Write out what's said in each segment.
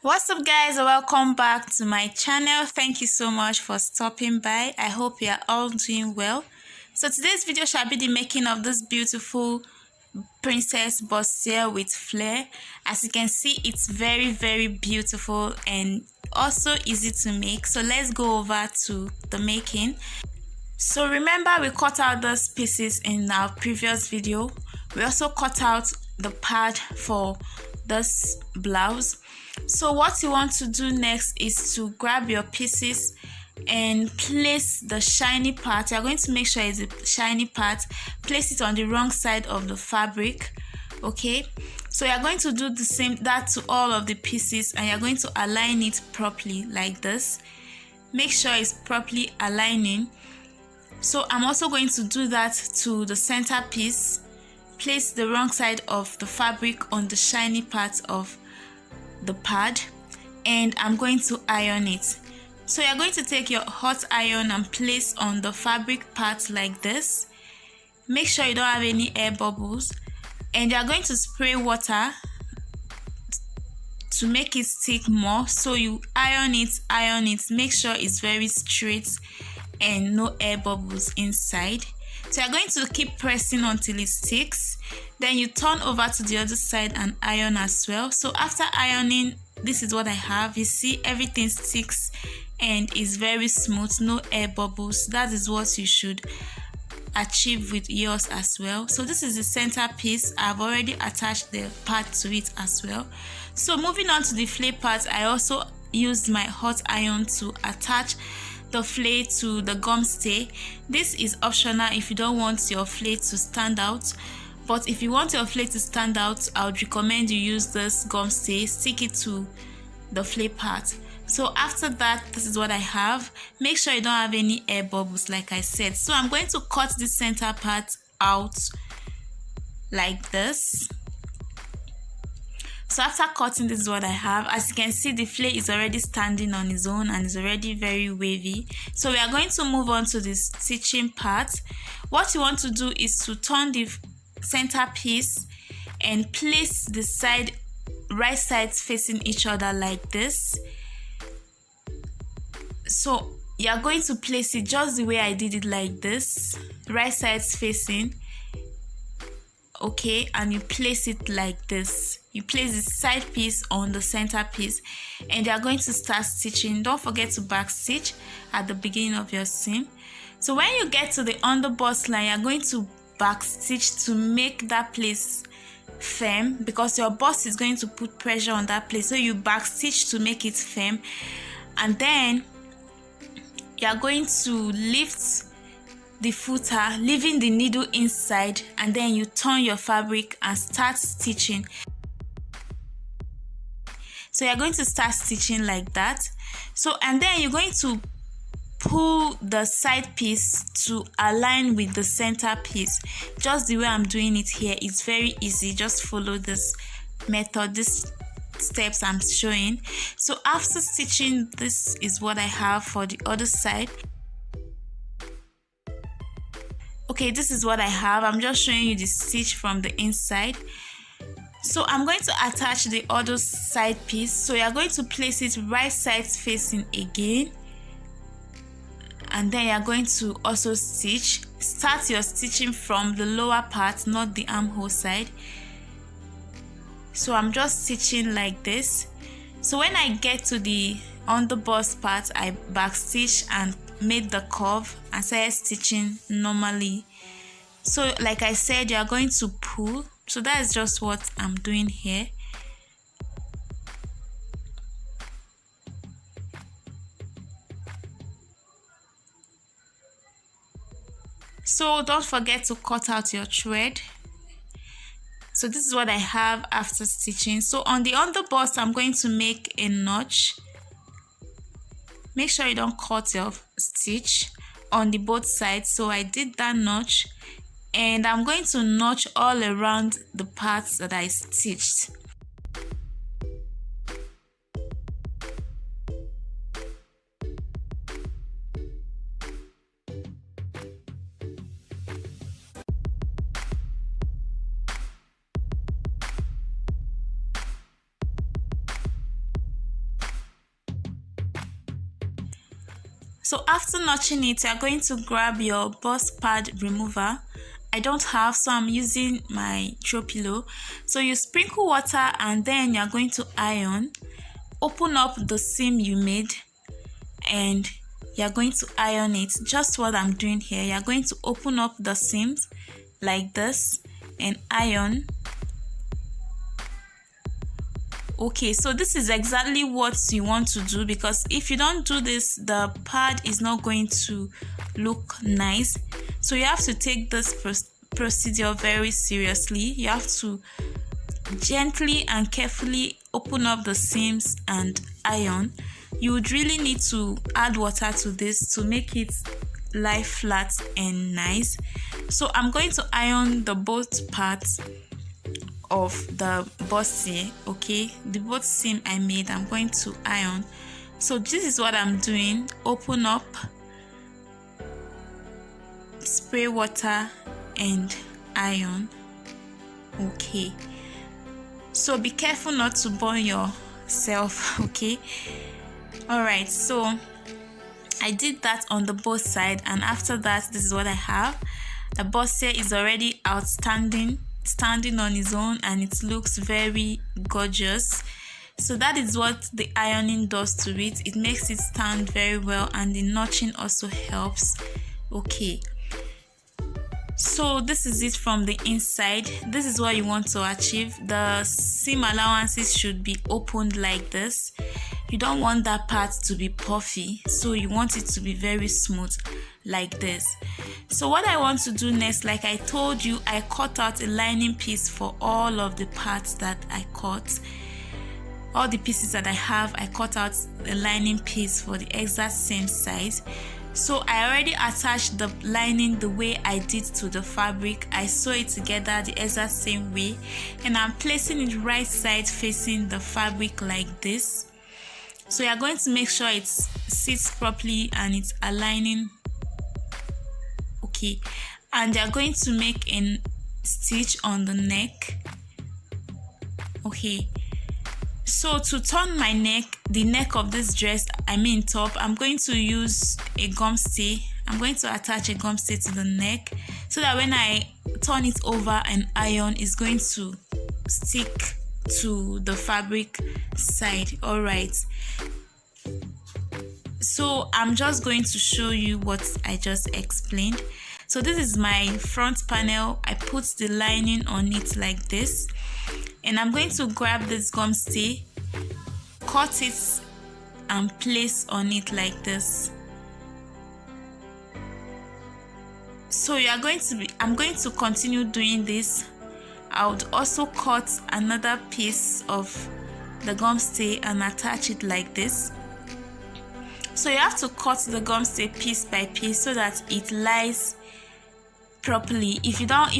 What's up guys, welcome back to my channel. Thank you so much for stopping by. I hope you are all doing well. So today's video shall be the making of this beautiful princess bustier with flare. As you can see, it's very beautiful and also easy to make. So let's go over to the making. So remember, we cut out those pieces in our previous video. We also cut out the pad for this blouse. So what you want to do next is to grab your pieces and place the shiny part. You're going to make sure it's a shiny part. Place it on the wrong side of the fabric. Okay, so you're going to do the same that to all of the pieces, and you're going to align it properly like this. Make sure it's properly aligning. So I'm also going to do that to the center piece. Place the wrong side of the fabric on the shiny part of the pad, and I'm going to iron it. So you're going to take your hot iron and place on the fabric part like this. Make sure you don't have any air bubbles, and you're going to spray water to make it stick more. So you iron it, make sure it's very straight and no air bubbles inside. So you're going to keep pressing until it sticks. Then you turn over to the other side and iron as well. So after ironing, this is what I have. You see, everything sticks and is very smooth, no air bubbles. That is what you should achieve with yours as well. So this is the center piece. I've already attached the part to it as well. So moving on to the flare part, I also used my hot iron to attach the flare to the gum stay. This is optional if you don't want your flare to stand out, but if you want your flare to stand out, I would recommend you use this gum stay. Stick it to the flare part. So after that, this is what I have. Make sure you don't have any air bubbles like I said. So I'm going to cut the center part out like this. So after cutting, this is what I have. As you can see, the flare is already standing on its own and is already very wavy. So we are going to move on to the stitching part. What you want to do is to turn the center piece and place the right sides facing each other like this. So you are going to place it just the way I did it, like this, right sides facing. Okay, and you place it like this. You place the side piece on the center piece, and you are going to start stitching. Don't forget to back stitch at the beginning of your seam. So when you get to the underbust line, you are going to back stitch to make that place firm, because your bust is going to put pressure on that place. So you back stitch to make it firm, and then you are going to lift the footer, leaving the needle inside, and then you turn your fabric and start stitching. So you're going to start stitching like that. So, and then you're going to pull the side piece to align with the center piece, just the way I'm doing it here. It's very easy. Just follow this method, these steps I'm showing. So after stitching, this is what I have for the other side. Okay, this is what I have. I'm just showing you the stitch from the inside. So I'm going to attach the other side piece. So you're going to place it right sides facing again, and then you're going to also stitch. Start your stitching from the lower part, not the armhole side. So I'm just stitching like this. So when I get to the underbust part, I back stitch and made the curve and started stitching normally. So like I said, you are going to pull. So that is just what I'm doing here. So don't forget to cut out your thread. So this is what I have after stitching. So on the underbust, I'm going to make a notch. Make sure you don't cut your stitch on the both sides. So I did that notch, and I'm going to notch all around the parts that I stitched. So after notching it, you're going to grab your bust pad remover. I don't have, so I'm using my throw pillow. So you sprinkle water and then you're going to iron. Open up the seam you made and you're going to iron it. Just what I'm doing here. You're going to open up the seams like this and iron. Okay, so this is exactly what you want to do, because if you don't do this, the pad is not going to look nice. So you have to take this procedure very seriously. You have to gently and carefully open up the seams and iron. You would really need to add water to this to make it lie flat and nice. So I'm going to iron the both parts of the bodice. Okay, the both seam I made, I'm going to iron. So this is what I'm doing. Open up, spray water and iron. Okay, so be careful not to burn yourself. Okay, all right, so I did that on the both side, and after that, this is what I have. The bodice is already outstanding, standing on its own, and it looks very gorgeous. So that is what the ironing does to it. It makes it stand very well, and the notching also helps. Okay, so this is it from the inside. This is what you want to achieve. The seam allowances should be opened like this. You don't want that part to be puffy, so you want it to be very smooth like this. So what I want to do next, like I told you, I cut out a lining piece for all of the parts that I cut. All the pieces that I have, I cut out a lining piece for the exact same size. So I already attached the lining the way I did to the fabric. I sew it together the exact same way, and I'm placing it right side facing the fabric like this. So you're going to make sure it sits properly and it's aligning. Okay, and you're going to make a stitch on the neck. Okay, so to turn my neck, the neck of this dress, I mean top, I'm going to use a gum stay. I'm going to attach a gum stay to the neck so that when I turn it over and iron, it's going to stick to the fabric side. All right, so I'm just going to show you what I just explained. So this is my front panel. I put the lining on it like this, and I'm going to grab this gum stay, cut it and place on it like this. So I'm going to continue doing this. I would also cut another piece of the gum stay and attach it like this. So you have to cut the gum stay piece by piece so that it lies properly. If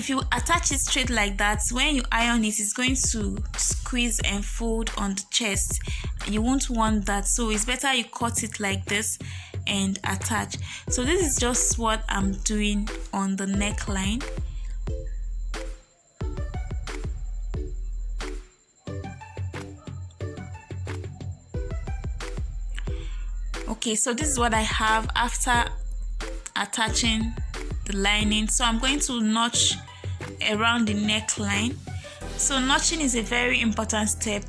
you attach it straight like that, when you iron it, it's going to squeeze and fold on the chest. You won't want that, so it's better you cut it like this and attach. So this is just what I'm doing on the neckline. Okay, so this is what I have after attaching the lining. So I'm going to notch around the neckline. So notching is a very important step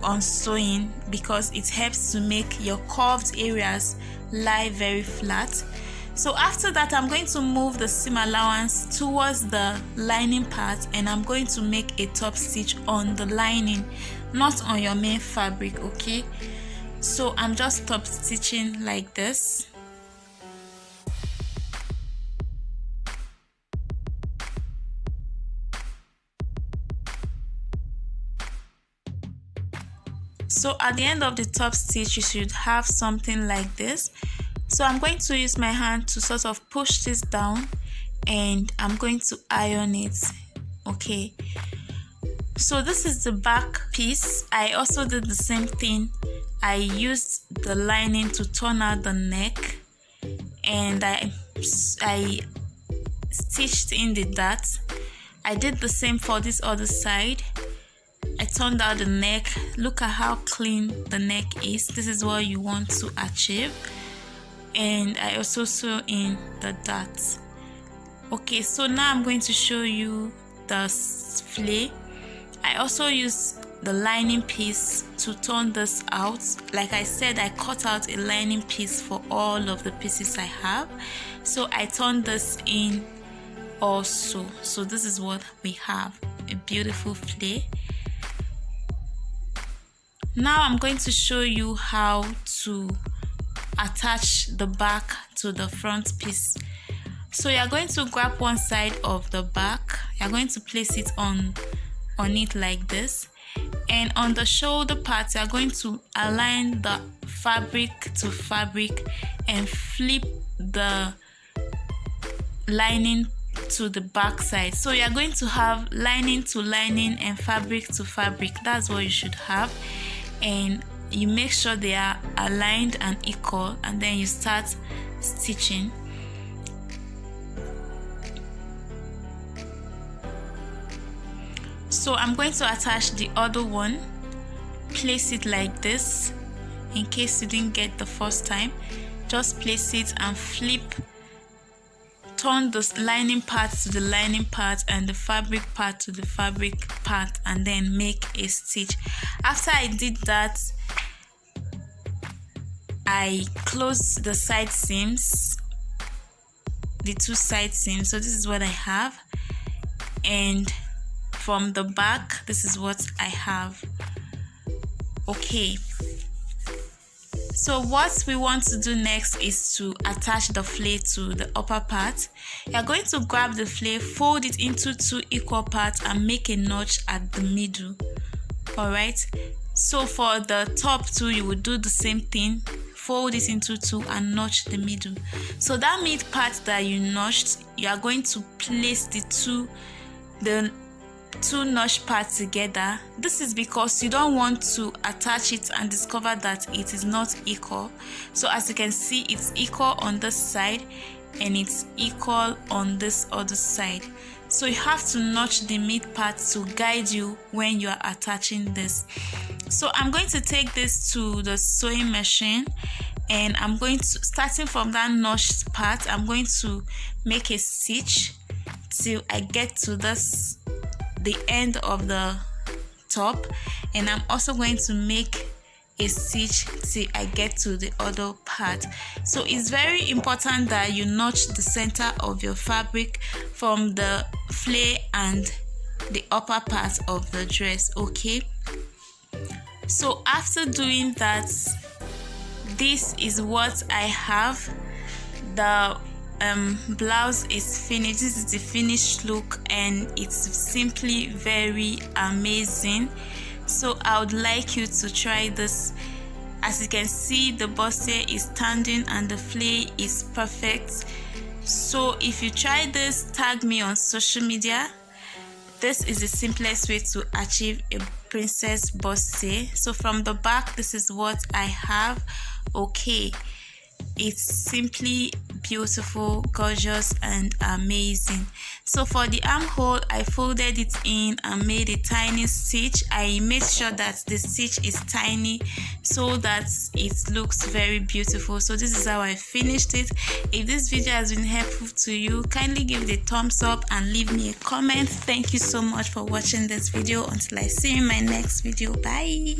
on sewing because it helps to make your curved areas lie very flat. So after that, I'm going to move the seam allowance towards the lining part, and I'm going to make a top stitch on the lining, not on your main fabric. Okay, so I'm just top stitching like this. So at the end of the top stitch, you should have something like this. So I'm going to use my hand to sort of push this down, and I'm going to iron it. Okay, so this is the back piece. I also did the same thing. I used the lining to turn out the neck, and I stitched in the dart. I did the same for this other side. I turned out the neck. Look at how clean the neck is. This is what you want to achieve. and I also sew in the dots. Okay, so now I'm going to show you the flay. I also use the lining piece to turn this out. Like I said, I cut out a lining piece for all of the pieces I have, so I turned this in also. So this is what we have, a beautiful flay. Now I'm going to show you how to attach the back to the front piece. So you're going to grab one side of the back, you're going to place it on it like this, and on the shoulder part you're going to align the fabric to fabric and flip the lining to the back side. So you're going to have lining to lining and fabric to fabric. That's what you should have, and you make sure they are aligned and equal, and then you start stitching. So I'm going to attach the other one, place it like this. In case you didn't get the first time, just place it and flip, turn the lining part to the lining part and the fabric part to the fabric part, and then make a stitch. After I did that, I closed the side seams, the two side seams. So this is what I have, and from the back this is what I have. Okay, so what we want to do next is to attach the flay to the upper part. You're going to grab the flay, fold it into two equal parts and make a notch at the middle. All right, so for the top too, you would do the same thing, fold it into two and notch the middle. So that mid part that you notched, you are going to place the two notch parts together. This is because you don't want to attach it and discover that it is not equal. So as you can see, it's equal on this side and it's equal on this other side. So you have to notch the mid part to guide you when you are attaching this. So I'm going to take this to the sewing machine, and I'm going to, starting from that notched part, I'm going to make a stitch till I get to this, the end of the top, and I'm also going to make a stitch till I get to the other part. So it's very important that you notch the center of your fabric from the flay and the upper part of the dress. Okay, so after doing that, this is what I have. The blouse is finished. This is the finished look, and it's simply very amazing. So I would like you to try this. As you can see, the bustier is standing and the flay is perfect. So if you try this, tag me on social media. This is the simplest way to achieve a princess bustier. So from the back, this is what I have. Okay, it's simply beautiful, gorgeous, and amazing. So for the armhole, I folded it in and made a tiny stitch. I made sure that the stitch is tiny so that it looks very beautiful. So this is how I finished it. If this video has been helpful to you, kindly give it a thumbs up and leave me a comment. Thank you so much for watching this video. Until I see you in my next video, bye.